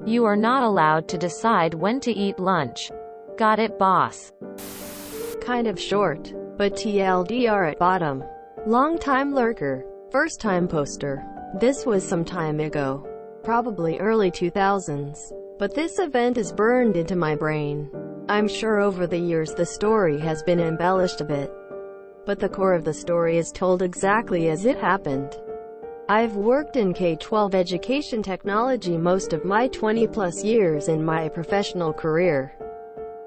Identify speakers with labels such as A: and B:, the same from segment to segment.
A: You are not allowed to decide when to eat lunch. Got it, boss?
B: Kind of short, but TLDR at bottom. Long-time lurker, first-time poster. This was some time ago. Probably early 2000s. But this event is burned into my brain. I'm sure over the years the story has been embellished a bit. But the core of the story is told exactly as it happened. I've worked in K-12 education technology most of my 20-plus years in my professional career.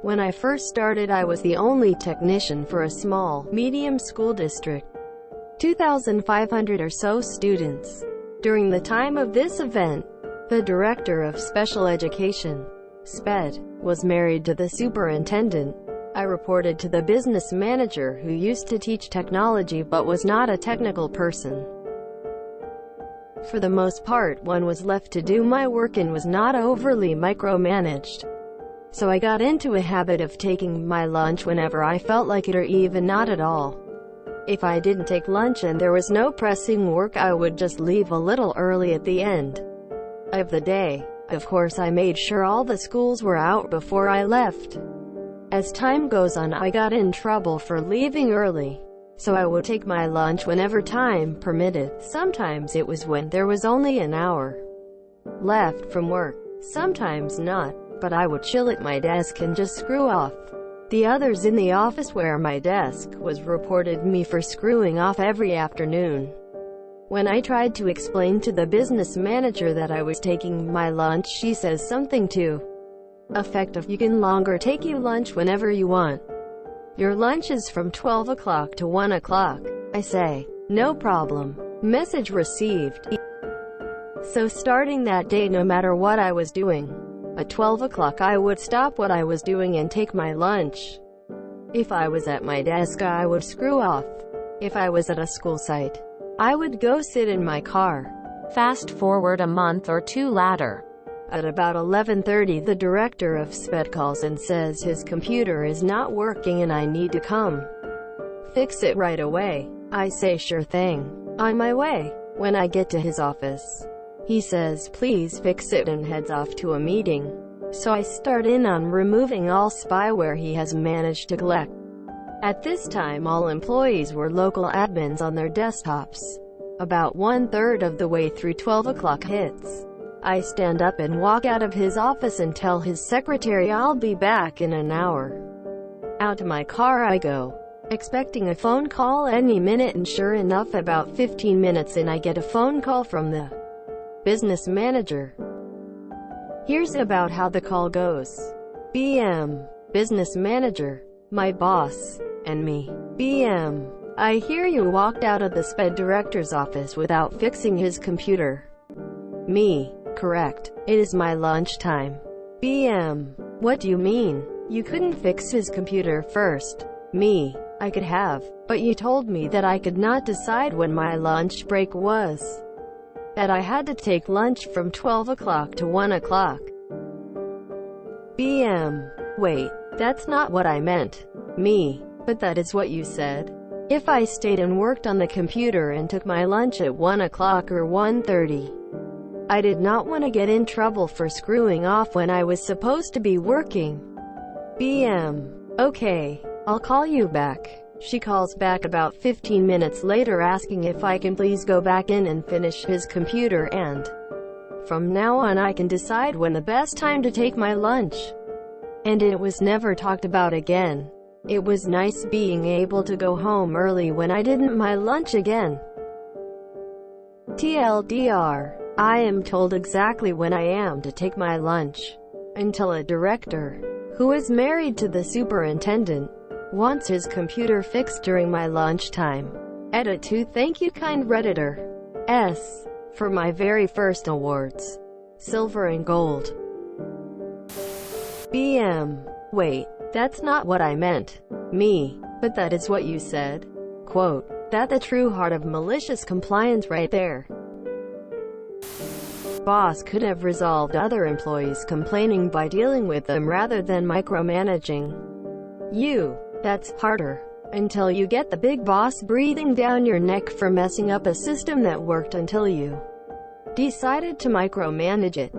B: When I first started, I was the only technician for a small, medium school district. 2,500 or so students. During the time of this event, the Director of Special Education, SPED, was married to the superintendent. I reported to the business manager who used to teach technology but was not a technical person. For the most part, one was left to do my work and was not overly micromanaged. So I got into a habit of taking my lunch whenever I felt like it, or even not at all. If I didn't take lunch and there was no pressing work, I would just leave a little early at the end of the day. Of course, I made sure all the schools were out before I left. As time goes on, I got in trouble for leaving early. So I would take my lunch whenever time permitted. Sometimes it was when there was only an hour left from work. Sometimes not, but I would chill at my desk and just screw off. The others in the office where my desk was reported me for screwing off every afternoon. When I tried to explain to the business manager that I was taking my lunch, she says something to effect of, "You can longer take your lunch whenever you want. Your lunch is from 12 o'clock to 1 o'clock. I say, "No problem." Message received. So starting that day, no matter what I was doing, at 12 o'clock I would stop what I was doing and take my lunch. If I was at my desk, I would screw off. If I was at a school site, I would go sit in my car.
A: Fast forward a month or two later.
B: At about 11:30, the director of SPED calls and says his computer is not working and I need to come fix it right away. I say, "Sure thing. On my way." When I get to his office, he says, "Please fix it," and heads off to a meeting. So I start in on removing all spyware he has managed to collect. At this time, all employees were local admins on their desktops. About 1/3 of the way through, 12 o'clock hits. I stand up and walk out of his office and tell his secretary I'll be back in an hour. Out to my car I go, expecting a phone call any minute, and sure enough, about 15 minutes in, I get a phone call from the business manager. Here's about how the call goes. BM. Business manager. My boss. And me. BM. I hear you walked out of the SPED director's office without fixing his computer. Me. Correct. It is my lunch time. BM. What do you mean? You couldn't fix his computer first? Me. I could have, but you told me that I could not decide when my lunch break was. That I had to take lunch from 12 o'clock to 1 o'clock. BM. Wait, that's not what I meant. Me. But that is what you said. If I stayed and worked on the computer and took my lunch at 1 o'clock or 1:30, I did not want to get in trouble for screwing off when I was supposed to be working. BM. Okay, I'll call you back. She calls back about 15 minutes later asking if I can please go back in and finish his computer, and from now on I can decide when the best time to take my lunch. And it was never talked about again. It was nice being able to go home early when I didn't my lunch again. TLDR. I am told exactly when I am to take my lunch. Until a director, who is married to the superintendent, wants his computer fixed during my lunchtime. Edit to thank you kind Redditor S for my very first awards. Silver and gold. BM. Wait, that's not what I meant. Me. But that is what you said. Quote. That the true heart of malicious compliance right there. Boss could have resolved other employees complaining by dealing with them rather than micromanaging you. That's harder. Until you get the big boss breathing down your neck for messing up a system that worked until you decided to micromanage it.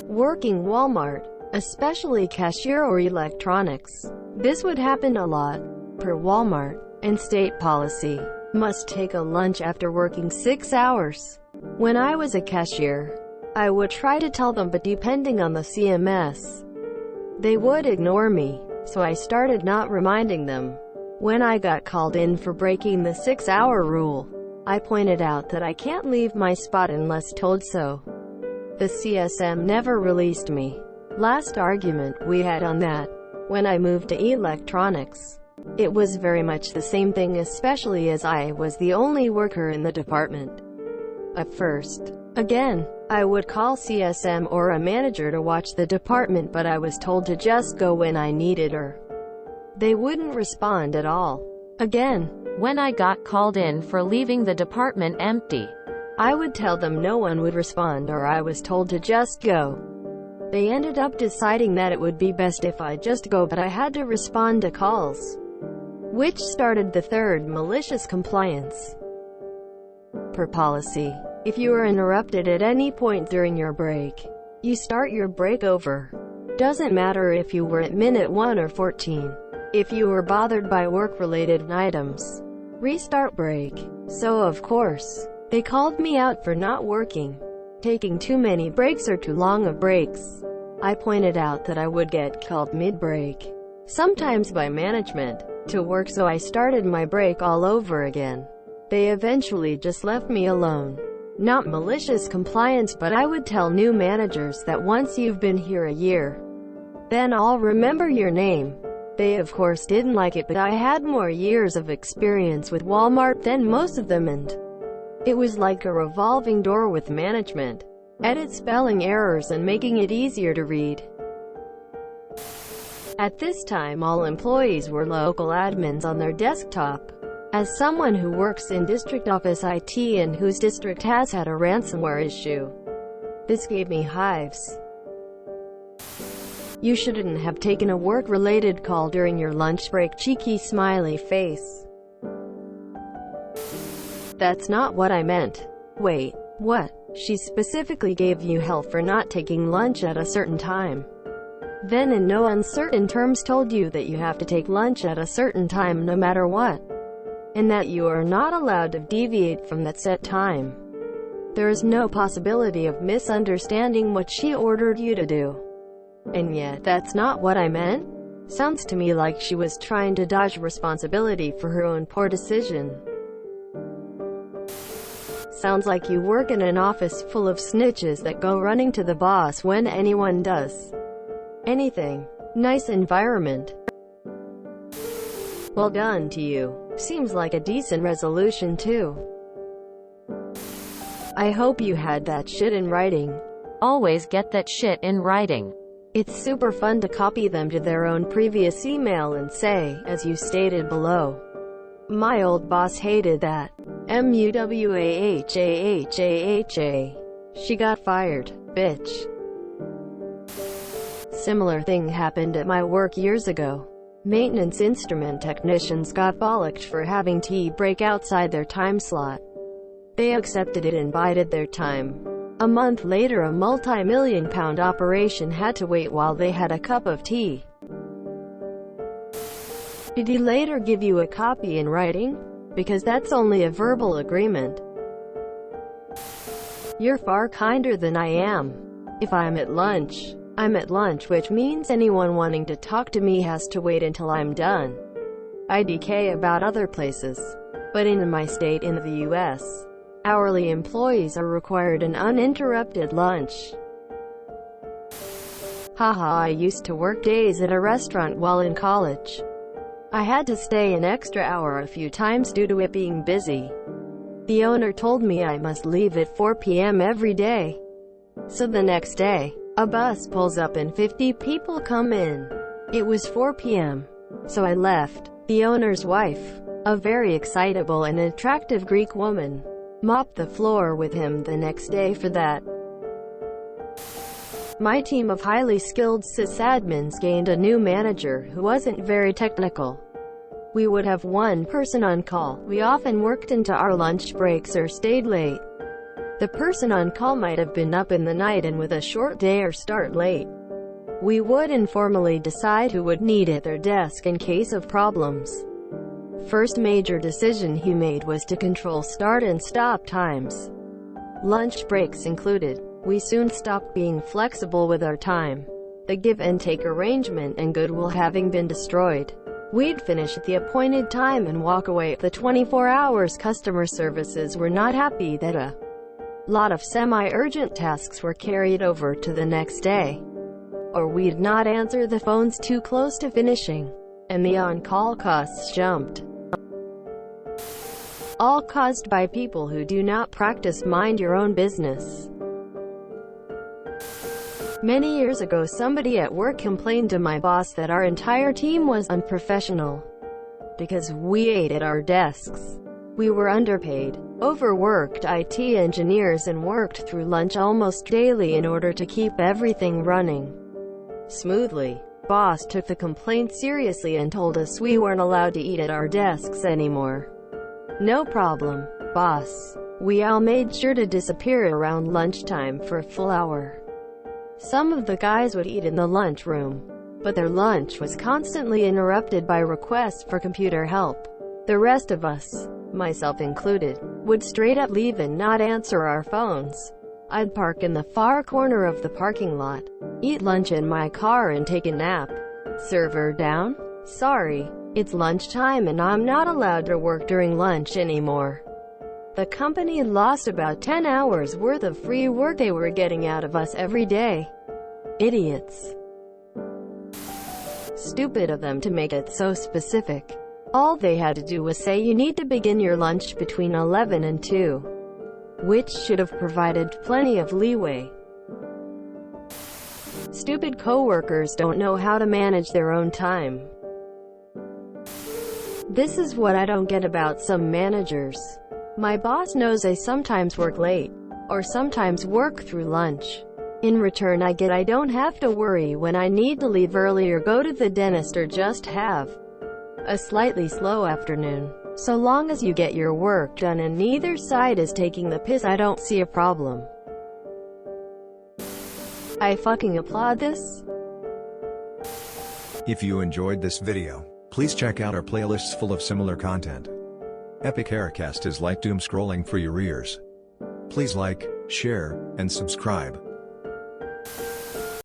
B: Working Walmart, especially cashier or electronics. This would happen a lot. Per Walmart and state policy, must take a lunch after working 6 hours. When I was a cashier, I would try to tell them, but depending on the CMS, they would ignore me, so I started not reminding them. When I got called in for breaking the 6-hour rule, I pointed out that I can't leave my spot unless told so. The CSM never released me. Last argument we had on that, when I moved to electronics. It was very much the same thing, especially as I was the only worker in the department. At first, again, I would call CSM or a manager to watch the department, but I was told to just go when I needed her. They wouldn't respond at all. Again,
A: when I got called in for leaving the department empty,
B: I would tell them no one would respond, or I was told to just go. They ended up deciding that it would be best if I just go, but I had to respond to calls, which started the third malicious compliance. Per policy, if you are interrupted at any point during your break, you start your break over. Doesn't matter if you were at minute 1 or 14. If you were bothered by work-related items, restart break. So of course, they called me out for not working, taking too many breaks or too long of breaks. I pointed out that I would get called mid-break, sometimes by management, to work, so I started my break all over again. They eventually just left me alone. Not malicious compliance, but I would tell new managers that once you've been here a year, then I'll remember your name. They of course didn't like it, but I had more years of experience with Walmart than most of them, and it was like a revolving door with management. Edit spelling errors and making it easier to read. At this time, all employees were local admins on their desktop. As someone who works in district office IT and whose district has had a ransomware issue, this gave me hives. You shouldn't have taken a work-related call during your lunch break. Cheeky smiley face. That's not what I meant. Wait, what? She specifically gave you hell for not taking lunch at a certain time. Then in no uncertain terms told you that you have to take lunch at a certain time no matter what, and that you are not allowed to deviate from that set time. There is no possibility of misunderstanding what she ordered you to do. And yet, that's not what I meant? Sounds to me like she was trying to dodge responsibility for her own poor decision. Sounds like you work in an office full of snitches that go running to the boss when anyone does anything. Nice environment. Well done to you. Seems like a decent resolution too. I hope you had that shit in writing.
A: Always get that shit in writing.
B: It's super fun to copy them to their own previous email and say, as you stated below. My old boss hated that. MUWAHAHAHA. She got fired, bitch. Similar thing happened at my work years ago. Maintenance instrument technicians got bollocked for having tea break outside their time slot. They accepted it and bided their time. A month later, a multi-million-pound operation had to wait while they had a cup of tea. Did he later give you a copy in writing? Because that's only a verbal agreement. You're far kinder than I am. If I'm at lunch, I'm at lunch, which means anyone wanting to talk to me has to wait until I'm done. IDK about other places, but in my state in the US, hourly employees are required an uninterrupted lunch. Haha, I used to work days at a restaurant while in college. I had to stay an extra hour a few times due to it being busy. The owner told me I must leave at 4 p.m. every day. So the next day, a bus pulls up and 50 people come in. It was 4 p.m. So I left. The owner's wife, a very excitable and attractive Greek woman, mopped the floor with him the next day for that. My team of highly skilled sysadmins gained a new manager who wasn't very technical. We would have one person on call. We often worked into our lunch breaks or stayed late. The person on call might have been up in the night and with a short day or start late. We would informally decide who would need at their desk in case of problems. First major decision he made was to control start and stop times. Lunch breaks included. We soon stopped being flexible with our time. The give-and-take arrangement and goodwill having been destroyed. We'd finish at the appointed time and walk away. The 24 hours customer services were not happy that a lot of semi-urgent tasks were carried over to the next day. Or we'd not answer the phones too close to finishing, and the on-call costs jumped. All caused by people who do not practice mind your own business. Many years ago, somebody at work complained to my boss that our entire team was unprofessional because we ate at our desks. We were underpaid, overworked IT engineers, and worked through lunch almost daily in order to keep everything running smoothly. Boss took the complaint seriously and told us we weren't allowed to eat at our desks anymore. No problem, boss. We all made sure to disappear around lunchtime for a full hour. Some of the guys would eat in the lunchroom, but their lunch was constantly interrupted by requests for computer help. The rest of us, myself included, would straight up leave and not answer our phones. I'd park in the far corner of the parking lot, eat lunch in my car, and take a nap. Server down? Sorry, it's lunchtime and I'm not allowed to work during lunch anymore. The company lost about 10 hours worth of free work they were getting out of us every day. Idiots. Stupid of them to make it so specific. All they had to do was say you need to begin your lunch between 11 and 2, which should have provided plenty of leeway. Stupid coworkers don't know how to manage their own time. This is what I don't get about some managers. My boss knows I sometimes work late, or sometimes work through lunch. In return, I don't have to worry when I need to leave early or go to the dentist or just have a slightly slow afternoon. So long as you get your work done and neither side is taking the piss, I don't see a problem. I fucking applaud this.
C: If you enjoyed this video, please check out our playlists full of similar content. Epic Aircast is like doom scrolling for your ears. Please like, share, and subscribe.